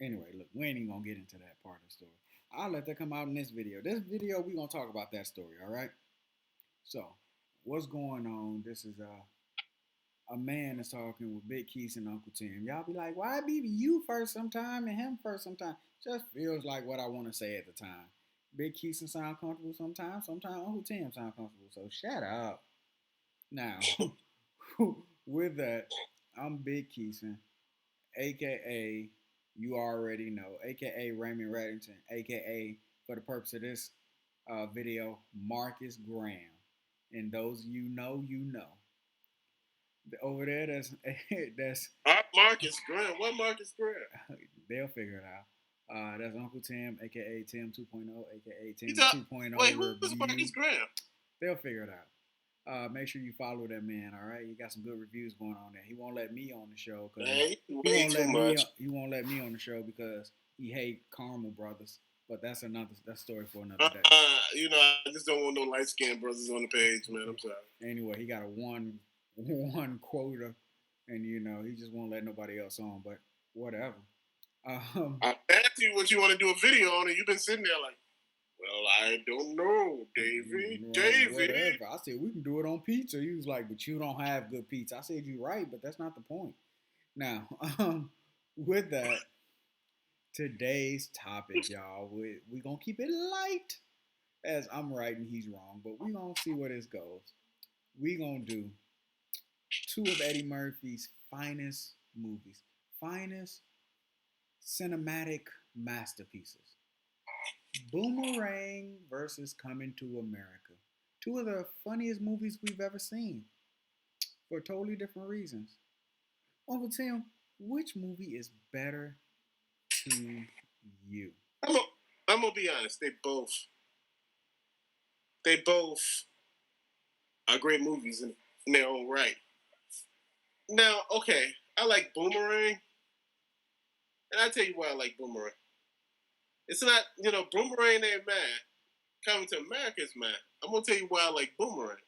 Anyway, look, we ain't even gonna get into that part of the story. I'll let that come out in this video. This video, we gonna talk about that story, all right? So, what's going on? This is a man is talking with Big Keison and Uncle Tim. Y'all be like, why be you first sometime and him first sometime? Just feels like what I want to say at the time. Big Keison sound comfortable sometimes. Sometimes Uncle Tim sound comfortable. So shut up. Now, with that, I'm Big Keison, aka you already know, aka Raymond Reddington, aka for the purpose of this video, Marcus Graham. And those you know, you know. Over there, that's Marcus Graham. What Marcus Graham? They'll figure it out. That's Uncle Tim, aka Tim 2.0, aka Tim 2.0. Wait, who's Marcus Graham? They'll figure it out. Make sure you follow that man. All right, he got some good reviews going on there. He won't let me on the show because he won't let me on the show because he hate Carmel Brothers. But that's story for another day. I just don't want no light skinned brothers on the page, man. I'm sorry. Anyway, he got a one quota, and he just won't let nobody else on. But whatever. I asked you what you want to do a video on, and you've been sitting there like, well, I don't know, Davey. Whatever. I said, we can do it on pizza. He was like, but you don't have good pizza. I said, you're right, but that's not the point. Now, with that, today's topic, y'all, we're going to keep it light. As I'm right and he's wrong, but we're going to see where this goes. We're going to do two of Eddie Murphy's finest movies, finest cinematic masterpieces. Boomerang versus Coming to America. Two of the funniest movies we've ever seen for totally different reasons. Uncle Tim, which movie is better to you? I'm gonna be honest. They both are great movies in their own right. Now, okay, I like Boomerang, and I'll tell you why I like Boomerang. It's not, Boomerang ain't mad. Coming to America is mad. I'm going to tell you why I like Boomerang.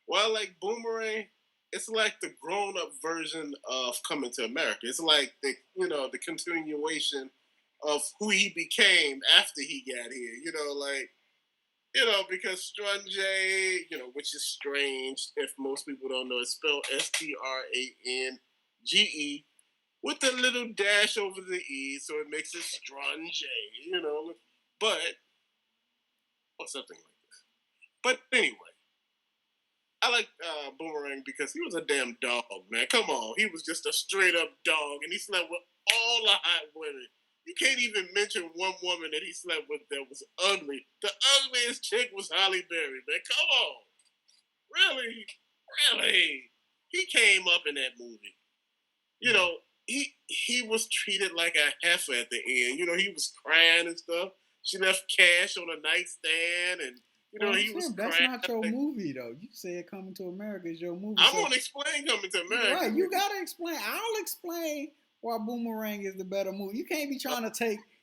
Why I like Boomerang, it's like the grown-up version of Coming to America. It's like the continuation of who he became after he got here. Because Strange, which is strange, if most people don't know, it's spelled Strange, with a little dash over the E, so it makes it Strange, but, or something like this. But anyway, I like Boomerang because he was a damn dog, man. Come on, he was just a straight-up dog, and he slept with all the hot women. You can't even mention one woman that he slept with that was ugly. The ugliest chick was Holly Berry, man. Come on. Really? He came up in that movie. He was treated like a heifer at the end. He was crying and stuff. She left cash on a nightstand, and he was Tim, that's crying. not your movie, though. You said Coming to America is your movie. I'm gonna explain Coming to America. Right, you gotta explain. I'll explain why Boomerang is the better movie. You can't be trying to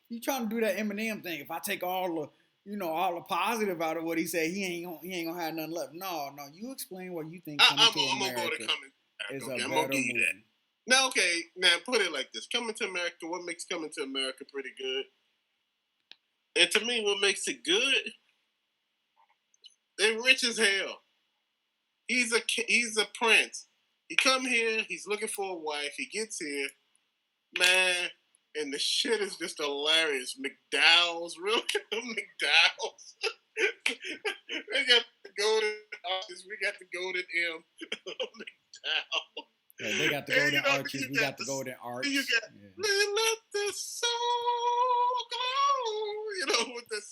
do that Eminem thing. If I take all the positive out of what he said, he ain't gonna have nothing left. No, you explain what you think Coming to America is a better movie. Now, put it like this. Coming to America, what makes Coming to America pretty good? And to me, what makes it good, they're rich as hell. He's a prince. He come here, he's looking for a wife, he gets here, man, and the shit is just hilarious. McDowell's, really? McDowell's. They got the golden arches, we got the golden M. McDowell. Yeah, they got the golden arches. We got the golden arch. You got let the soul glow. With the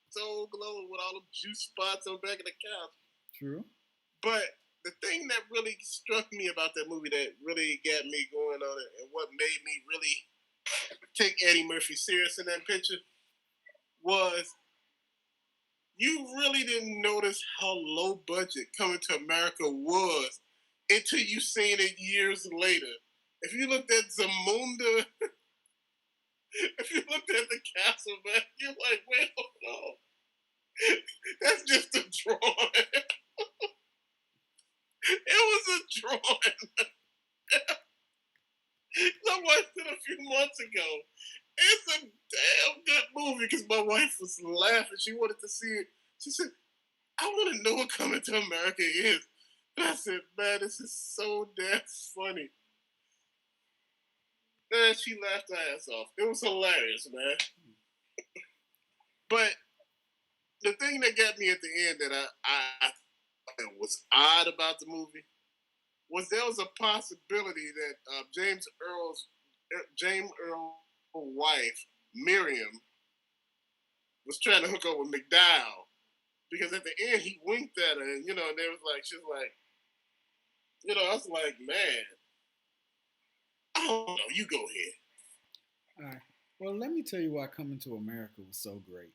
soul glow with all them juice spots on the back of the couch. True. But the thing that really struck me about that movie, that really got me going on it, and what made me really take Eddie Murphy serious in that picture, was you really didn't notice how low budget Coming to America was until you seen it years later. If you looked at Zamunda, if you looked at the castle, man, you're like, wait, hold on. That's just a drawing. It was a drawing. Someone should have few months ago. It's a damn good movie because my wife was laughing. She wanted to see it. She said, I want to know what Coming to America is. And I said, man, this is so damn funny. Man, she laughed her ass off. It was hilarious, man. But the thing that got me at the end that I was odd about the movie was there was a possibility that James Earl's wife Miriam was trying to hook up with McDowell because at the end he winked at her and and they was like she was like I was like, man, I don't know, you go ahead. All right. Well, let me tell you why Coming to America was so great.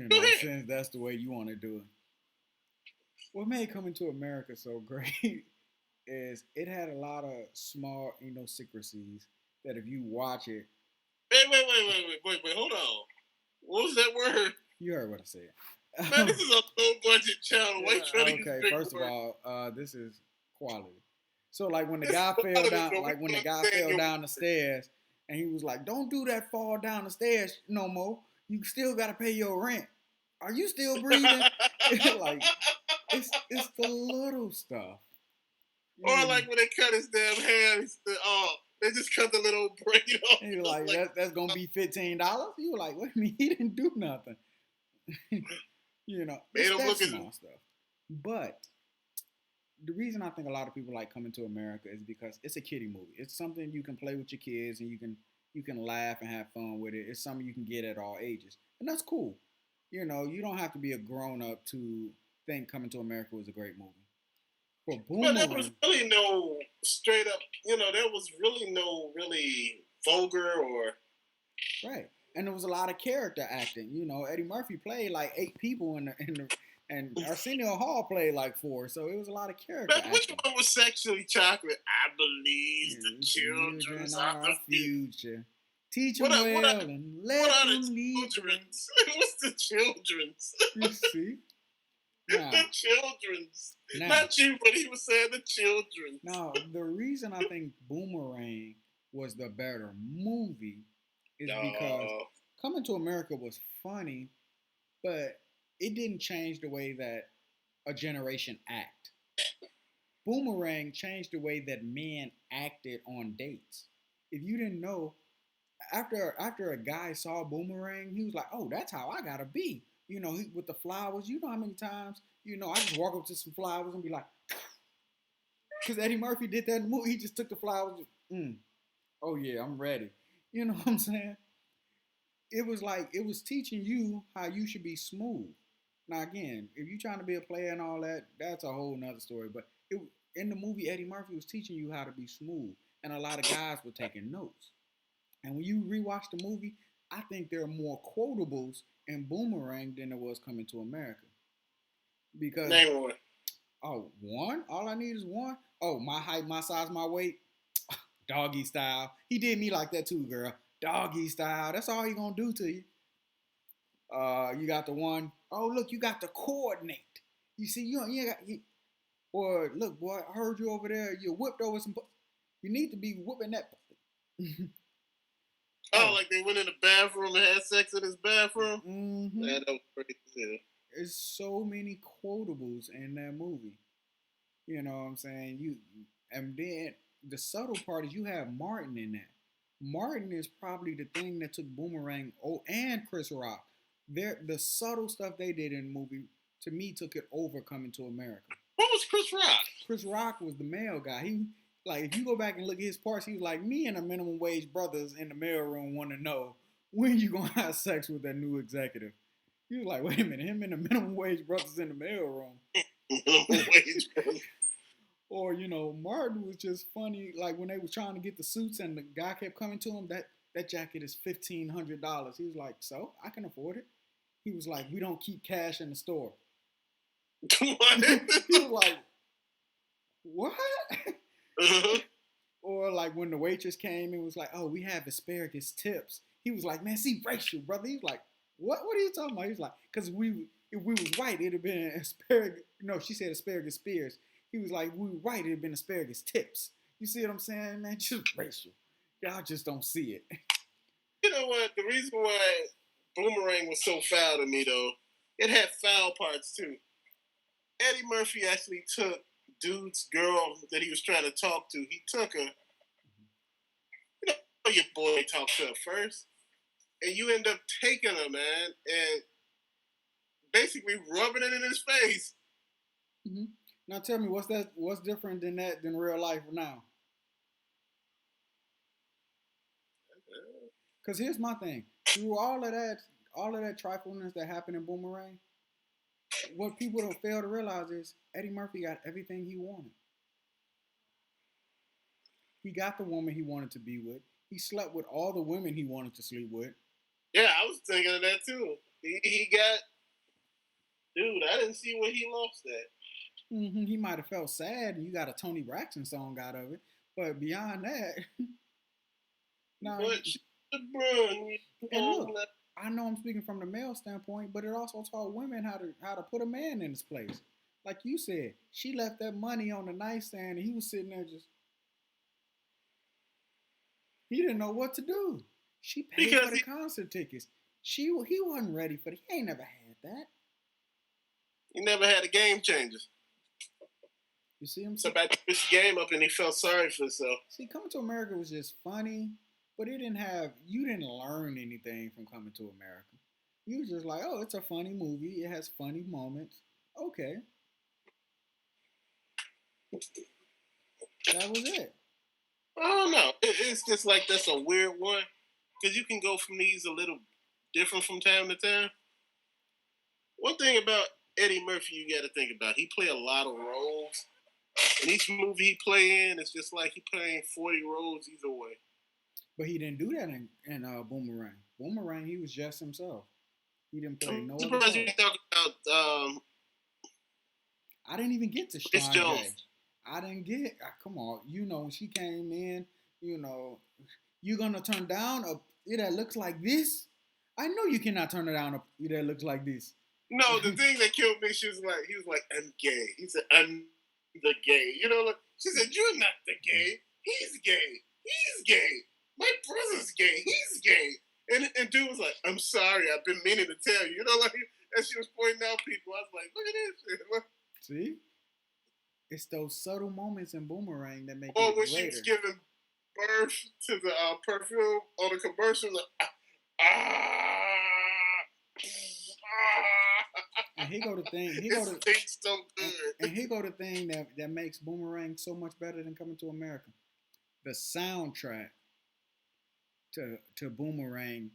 Go ahead. Since that's the way you want to do it. What made Coming to America so great is it had a lot of small idiosyncrasies that if you watch it, Wait, hold on. What was that word? you heard what I said. Man, this is a low budget channel. Why you trying to use Okay, big first of words? all, this is quality. So like when the guy fell down, the stairs, and he was like, "Don't do that, fall down the stairs no more. You still gotta pay your rent. Are you still breathing?" Like it's the little stuff. Or like when they cut his damn hair, they just cut the little braid off. And you're like, that's gonna be $15. You were like, wait a minute, he didn't do nothing. Made him That's look small stuff. But the reason I think a lot of people like Coming to America is because it's a kiddie movie. It's something you can play with your kids and you can laugh and have fun with it. It's something you can get at all ages, and that's cool. You don't have to be a grown up to think Coming to America was a great movie. For But there was Boomerang, really no straight up, there was really no really vulgar or right? And there was a lot of character acting. Eddie Murphy played like 8 people and Arsenio Hall played like 4. So it was a lot of character but which acting. one was sexually chocolate? I believe the children are the future. Teach them well and let them lead. Children's? What's the children's? You see? Now, the children's. Not you, but he was saying the children's. Now, the reason I think Boomerang was the better movie is because Coming to America was funny, but it didn't change the way that a generation act. Boomerang changed the way that men acted on dates. If you didn't know, after a guy saw Boomerang, he was like, "Oh, that's how I gotta be." With the flowers. You know how many times I just walk up to some flowers and be like, because Eddie Murphy did that in the movie. He just took the flowers. Oh yeah, I'm ready. You know what I'm saying? It was teaching you how you should be smooth. Now again, if you're trying to be a player and all that, that's a whole nother story. But in the movie, Eddie Murphy was teaching you how to be smooth, and a lot of guys were taking notes. And when you rewatch the movie, I think there are more quotables in Boomerang than there was Coming to America. Because name one. Oh, one? All I need is one? Oh, my height, my size, my weight. Doggy style. He did me like that too, girl. Doggy style. That's all he gonna do to you. You got the one. Oh, look, you got to coordinate. You see, you got. Or look, boy, I heard you over there. You whipped over some. You need to be whipping that. Like they went in the bathroom and had sex in his bathroom. Mm-hmm. That was pretty cool. There's so many quotables in that movie. You know what I'm saying? And then the subtle part is you have Martin in that. Martin is probably the thing that took Boomerang. Oh, and Chris Rock. The subtle stuff they did in the movie to me took it over Coming to America. What was Chris Rock? Chris Rock was the male guy. He if you go back and look at his parts, he was like, me and the minimum wage brothers in the mailroom want to know when you gonna have sex with that new executive. He was like, wait a minute, him and the minimum wage brothers in the mailroom. Minimum wage brothers. Or, Martin was just funny. Like when they were trying to get the suits and the guy kept coming to him, that jacket is $1,500. He was like, so? I can afford it. He was like, we don't keep cash in the store. What? He was like, what? Uh-huh. Or like when the waitress came and was like, oh, we have asparagus tips. He was like, man, see, racial, brother. He was like, what are you talking about? He was like, because if we was white, it'd have been asparagus. No, she said asparagus spears. He was like, we were white, it'd have been asparagus tips. You see what I'm saying, man? Just racial. Y'all just don't see it. You know what? The reason why Boomerang was so foul to me, though, it had foul parts too. Eddie Murphy actually took dude's girl that he was trying to talk to. He took her. You know, your boy talked to her first, and you end up taking her, man, and basically rubbing it in his face. Mm-hmm. Now tell me, what's different than that than real life now? Because here's my thing: through all of that trifleness that happened in Boomerang, what people don't fail to realize is Eddie Murphy got everything he wanted. He got the woman he wanted to be with. He slept with all the women he wanted to sleep with. Yeah, I was thinking of that too. He got, dude. I didn't see where he lost that. Mm-hmm. He might have felt sad, and you got a Tony Braxton song out of it. But beyond that, now, but run, and look, I know I'm speaking from the male standpoint, but it also taught women how to put a man in his place. Like you said, she left that money on the nightstand, and he was sitting there just he didn't know what to do. She paid for because the concert tickets. He wasn't ready for it. He ain't never had that. he never had a game changer. You see him? Somebody switched the game up, and he felt sorry for himself. See, Coming to America was just funny, but it didn't have you didn't learn anything from Coming to America. You was just like, oh, it's a funny movie. It has funny moments. Okay, that was it. I don't know. It's just like that's a weird one because you can go from these a little different from time to time. One thing about Eddie Murphy, you got to think about. He play a lot of roles, and each movie he play in, it's just like he playing 40 roles either way. But he didn't do that in Boomerang. Boomerang, he was just himself. He didn't play I'm no other surprised you part. talk about I didn't even get to Miss Strong J. Jones. I didn't get. Come on, when she came in, you know, you're gonna turn down a that looks like this. I know you cannot turn it down a that looks like this. No, the thing that killed me, he was like, I'm gay. He said, I'm the gay. You know, like, she said, you're not the gay. He's gay. He's gay. My brother's gay. He's gay. And dude was like, I'm sorry. I've been meaning to tell you. You know, like, as she was pointing out people, I was like, look at this shit. See, it's those subtle moments in Boomerang that make Or it when she greater. was giving birth to the perfume on the commercial, like, And here go the thing. Here go it the stinks so good. and here go the thing that makes Boomerang so much better than Coming to America. The soundtrack to Boomerang,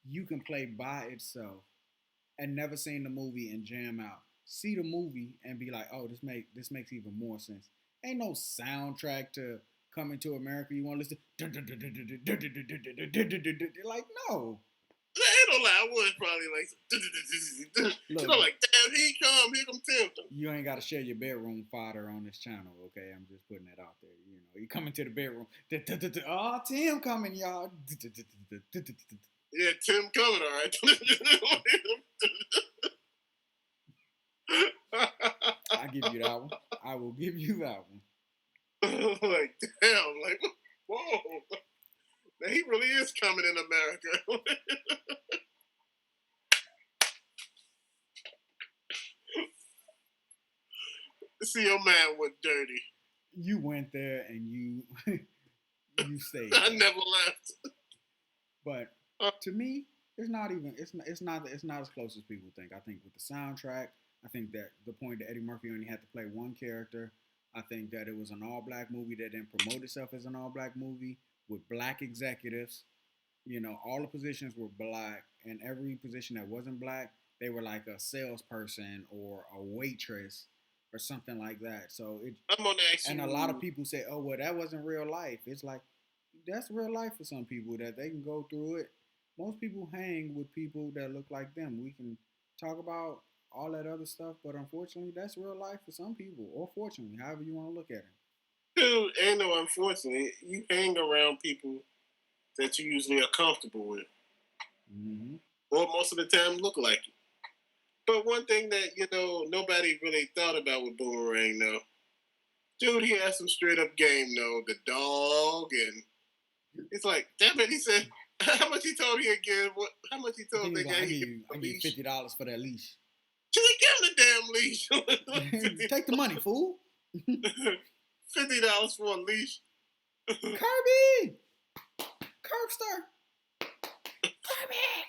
you can play by itself and never seen the movie and jam out. See the movie and be like, oh, this makes even more sense. Ain't no soundtrack to Coming to America. You want to listen? Like no. I ain't no lie, I was probably like, you know, like, damn, here come Tim. You ain't got to share your bedroom fodder on this channel, okay? I'm just putting that out there. You come into the bedroom. Oh, Tim coming, y'all. Yeah, Tim coming, all right. I give you that one. I will give you that one. Like, damn, like, whoa. Now, he really is coming in America. See, your man went dirty. You went there and you you stayed. I never left. But to me, it's not as close as people think. I think with the soundtrack, I think that the point that Eddie Murphy only had to play one character. I think that it was an all black movie that didn't promote itself as an all black movie with black executives. All the positions were black, and every position that wasn't black, they were like a salesperson or a waitress or something like that. So I'm gonna ask and you. a lot of people say, "Oh, well, that wasn't real life." It's like that's real life for some people that they can go through it. Most people hang with people that look like them. We can talk about all that other stuff, but unfortunately, that's real life for some people, or fortunately, however you want to look at it. Dude, ain't no unfortunately. You hang around people that you usually are comfortable with. Mm-hmm. Or most of the time look like you. But one thing that, nobody really thought about with Boomerang, though, dude, he has some straight up game, though. The dog and It's like, damn it. He said, how much he told he again? What? How much he I told think they he's like, guy he give I a give you leash? $50 for that leash. She said, give him the damn leash. Take the money, fool. $50 for a leash. Kirby! Curbster! Kirby!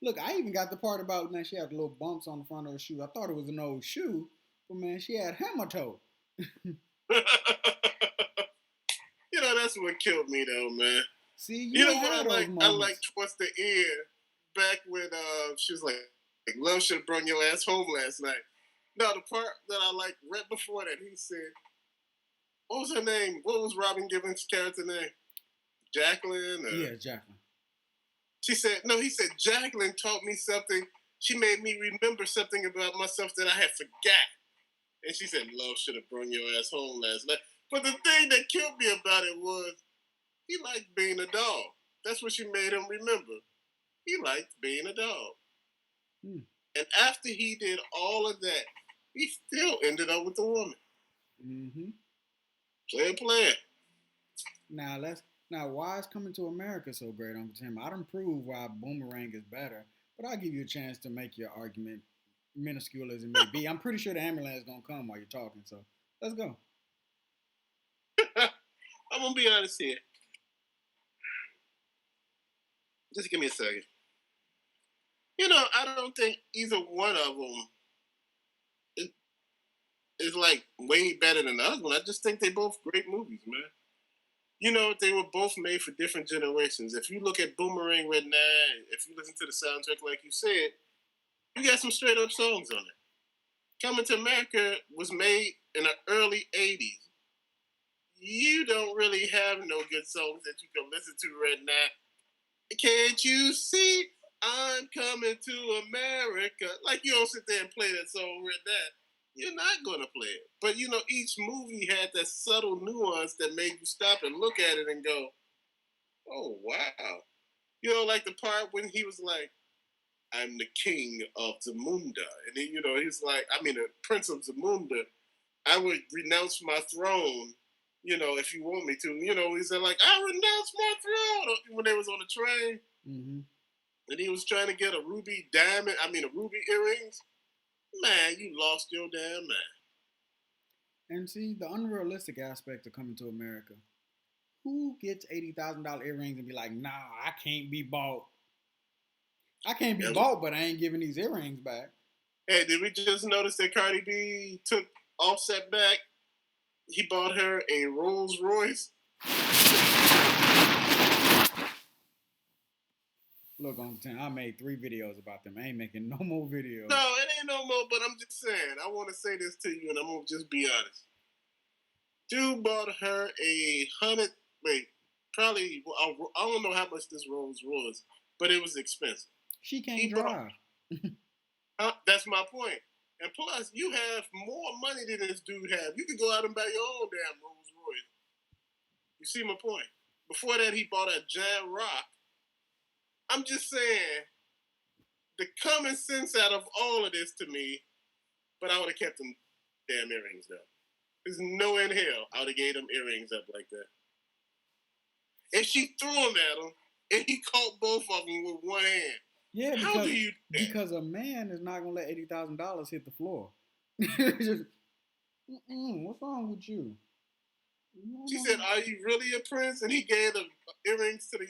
Look, I even got the part about, man, she had little bumps on the front of her shoe. I thought it was an old shoe, but man, she had hammer toe. You know, that's what killed me though, man. See, You you know ain't what I had those like? I moments. like towards the end, back when she was like love should have brought your ass home last night. No, the part that I like right before that, he said, what was her name? What was Robin Givens' character name? Jacqueline? Yeah, Jacqueline. She said, no, he said, Jacqueline taught me something. She made me remember something about myself that I had forgot. And she said, love should have brought your ass home last night. But the thing that killed me about it was he liked being a dog. That's what she made him remember. He liked being a dog. Hmm. And after he did all of that, he still ended up with the woman. Mm-hmm. Player. Now why is Coming to America so great, Uncle Tim? I don't prove why Boomerang is better, but I'll give you a chance to make your argument, minuscule as it may be. I'm pretty sure the ambulance is gonna come while you're talking, so let's go. I'm gonna be honest here. Just give me a second. You know, I don't think either one of them is like way better than the other one. I just think they both great movies, man. You know, they were both made for different generations. If you look at Boomerang right now, if you listen to the soundtrack like you said, you got some straight up songs on it. Coming to America was made in the early 80s. You don't really have no good songs that you can listen to right now. Can't you see I'm coming to America? Like you don't sit there and play that song right now. You're not gonna play it. But you know, each movie had that subtle nuance that made you stop and look at it and go, "Oh wow!" You know, like the part when he was like, "I'm the king of Zamunda," and then you know he's like, "I mean, the prince of Zamunda. I would renounce my throne." You know, if you want me to, you know, he said like, "I renounce my throne" when they was on the train, Mm-hmm. and he was trying to get a ruby diamond. I mean, a ruby earrings. Man, you lost your damn mind. And see the unrealistic aspect of Coming to America. Who gets $80,000 earrings and be like, nah, I can't be bought. I can't be And, bought, but I ain't giving these earrings back. hey, did we just notice that Cardi B took Offset back? He bought her a Rolls Royce. Look, Uncle Tim, I made 3 videos about them. I ain't making no more videos. No, it ain't no more, but I'm just saying. I want to say this to you, and I'm going to just be honest. Dude bought her a hundred, wait, probably, I don't know how much this Rolls was, but it was expensive. She can't He bought, drive. that's my point. And plus, you have more money than this dude have. You could go out and buy your own damn Rolls Royce. You see my point? Before that, he bought a giant rock. I'm just saying, the common sense out of all of this to me, but I would have kept them damn earrings though. There's no in hell I would have gave them earrings up like that. And she threw them at him, and he caught both of them with one hand. Yeah, How do you do that? because a man is not gonna let $80,000 hit the floor. Just, what's wrong with you? She said, "Are you really a prince?" And he gave the earrings to the